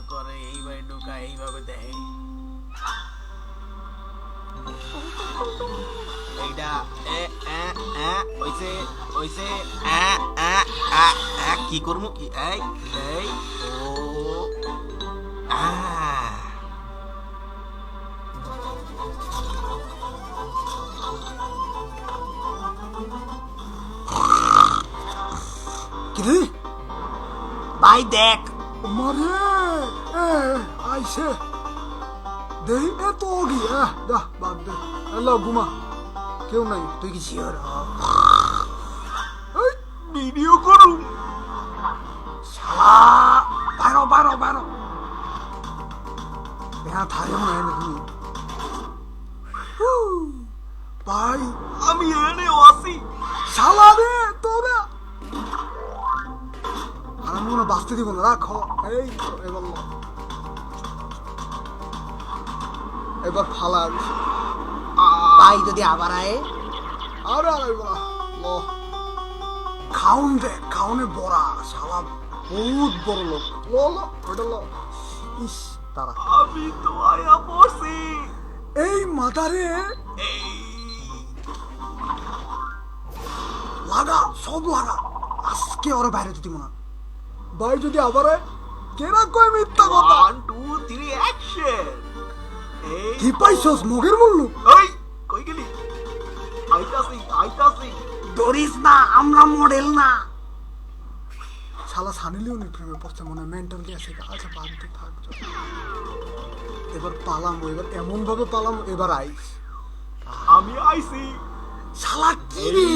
করে এইভাবে ঢুকা এইভাবে দেয় এইটা ওইছে কি করবো কি এই এই ও কিরে ভাই দেখ মারে আইসে দেই এত গিয়া দা বাদ দে আল্লাহ ঘুমা কেউ নাই তুই কি শিওর ভিডিও করু শালা বারো বারো বারো यहाँ थारे में है नहीं भाई আমি এনে ওয়াসি শালা রে তোরা আর আমি মনে বাঁচতে দিব না রাখো এই তো এবার ফালা ভাই যদি আবার আয় আরে আরে বলা লো খাউন দে খাউনে বড়া শালা বহুত বড় লোক লো লো ওটা লো ইস তারা আমি তো আয়া পড়ছি এই মাথারে লাগা সব লাগা আজকে ওরা বাইরে যেতে মনে ভাই যদি আবার কেনা কয় মিথ্যা কথা 1 2 3 অ্যাকশন কি পাইছস মগের বললু এই কই গেলি আইতাছি দরিস না আমরা মডেল না শালা সানি লিওনের প্রেমে পড়ছে মনে মেন্টাল গেছে আচ্ছা বাড়িতে থাক এবার পালামো এবার এমন ভাবে পালামো এবার আইস আমি আইছি শালা কি রে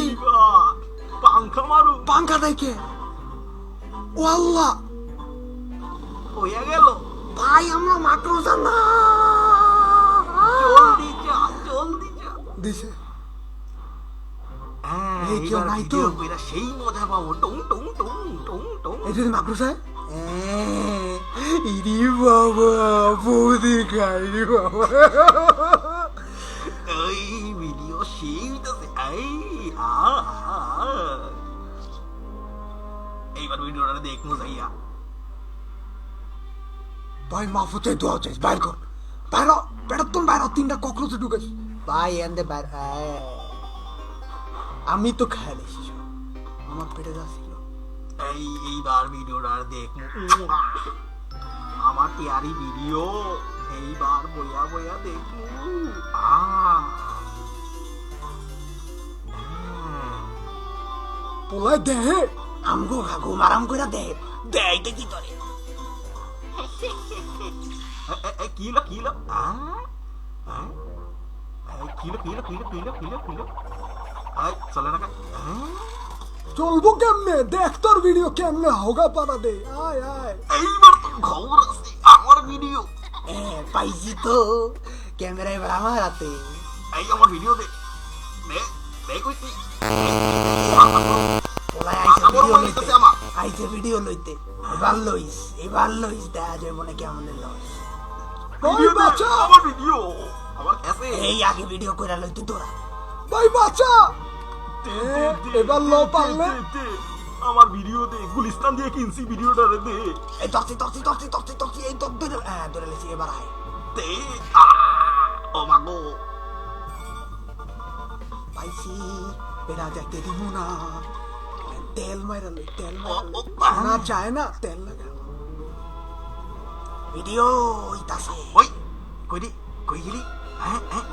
পাংখা মারু পাঙ্খা দেখে ও আল্লাহ হইয়া গেল ভাই আমরা মাকড়সা না জলদি যা দিছে এই কেউ নাই তো? কইরা সেই মজা পাবো টং টং টং টং টং এই যদি মাকড়সা ইরি বাবা বৌদি খাই রে বাবা এই ভিডিও সেই হইতাছে এইবার ভিডিওটা দেখমু যাইয়া ভাই মাফতে দোয়া চাইছ বাইর কর বাইর পেটার তোর বাইর তিনটা ককরোচে ঢুকেছে ভাই এন্ডে বাইর আমি তো খেয়ালেছি আমার পেটে যাচ্ছিল এইবার ভিডিওটা দেখমু আমার টিয়ারি ভিডিও এইবার বইয়া বইয়া দেখমু পোলায় দেহে আমগো ঘাগো মারাম কইরা দে দেইতে কি করে কিলো কিলো কিলো চলে না চলবো কেমনে দেখ তোর ভিডিও কেমনে হোগা পারা দে আয় আয় এইবার তো খবর আছে আমার ভিডিও পাইছি তো ক্যামেরা এবার আমার হাতে এই আমার ভিডিও দে কইছি আইছে ভিডিও লইতে এবার লইস দেখা যায় মনে কেমন লইস ভাই বাঁচা আমার ভিডিও আমার কাছে এই আগে ভিডিও কইরা লইতে তোরা ভাই বাঁচা এবার লো পারলে আমার ভিডিও দে গুলিস্তান দিয়ে কিনছি ভিডিওটা রে দে এই তক্তি এই তক ধরে ধরে লেছি এবার আয় দে ও মাগো পাইছি এরা দেখতে দিব না তেল মাইরালে না চায় না তেল লাগা ভিডিও হইতাছে ওই কই গেলি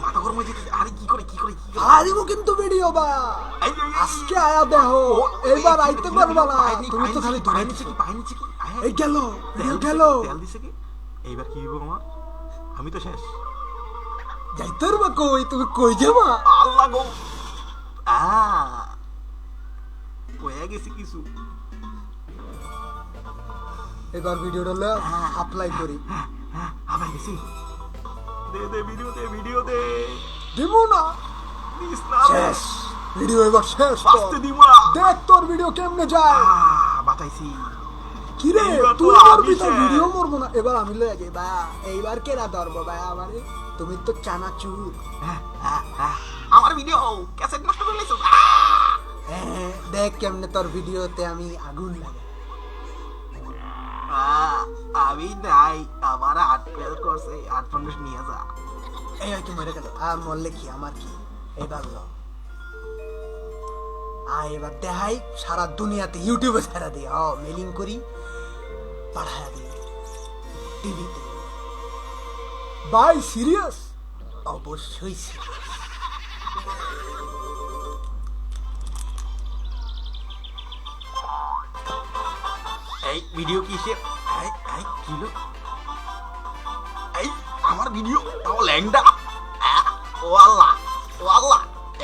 মাথা গরম হয়ে যেতেছে আরে কি করে হারিব কিন্তু ভিডিও বা আজকে আয়া দেখো এইবার আইতে পারবা না তুমি তো খালি ধরে নিচ্ছে কি পায় নিচ্ছে কি এই গেল ভিডিও গেল তেল দিছে কি এইবার কি হইব আমার আমি তো শেষ যাইতে পারবা কই তুমি কই যাবা আল্লাহ গো কয়ে গেছি কিছু এবার ভিডিওটা অ্যাপ্লাই করি আবার গেছি দে ভিডিও দে দিমু না শেষ ভিডিও এবার শেষ বাঁচতে দিব না দেখ তোর ভিডিও কেমনে যায় বাতাইছি কি রে তুই করবি তো ভিডিও মরবো না এবার আমি লয়ে যাই বা এইবার কেনা ধরবো ভাই আমারে তুমি তো চানাচুর আমার ভিডিও ক্যাসেট নষ্ট করে লাইছো দেখ কেমনে তোর ভিডিওতে আমি আগুন লাগাই আমি নাই, আমার হাত ফেল করছে, হাত ফাঙ্গাস নিয়ে যা। এই হয়তো মরে গেল, মরলে কি আমার কি, এবার ল এবার দেখাই সারা দুনিয়াতে ইউটিউবে ছাড়া দিই, মেলিং করি পাঠায়া দিই টিভিতে। ভাই সিরিয়াস? অবশ্যই সিরিয়াস। এই ভিডিও কিসের? কিলো এই আমার ভিডিও, তাও ল্যাংডা। ও আল্লাহ, ও আল্লাহ,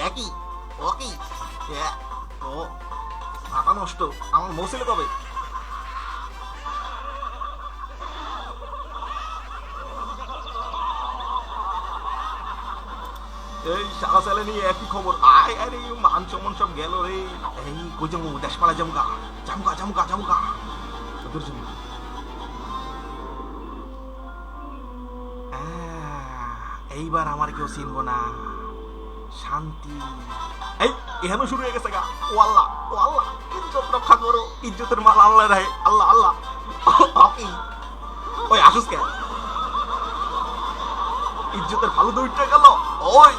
একই ও কি ও মাথা নষ্ট, আমার মৌসিলে কবে? এই সারা সালে নিয়ে একই খবর। আয় আরে মান সম্মান সব গেল রে। এই কই যাবো? দেশপাড়া জামুকা জামুকা জামুকা জামুকা তোর জন্য। এইবার আমার কেউ চিনবো না, শান্তি। এই এখানে শুরু হয়ে গেছে গা। ও আল্লাহ, ও আল্লাহ, ইজ্জত রক্ষা করো, ইজ্জতের মাল আল্লাহ রাহে। আল্লাহ আল্লাহ। কি ওই আসুস কে? ইজ্জতের ভালো দৌড়টা গেল। ওই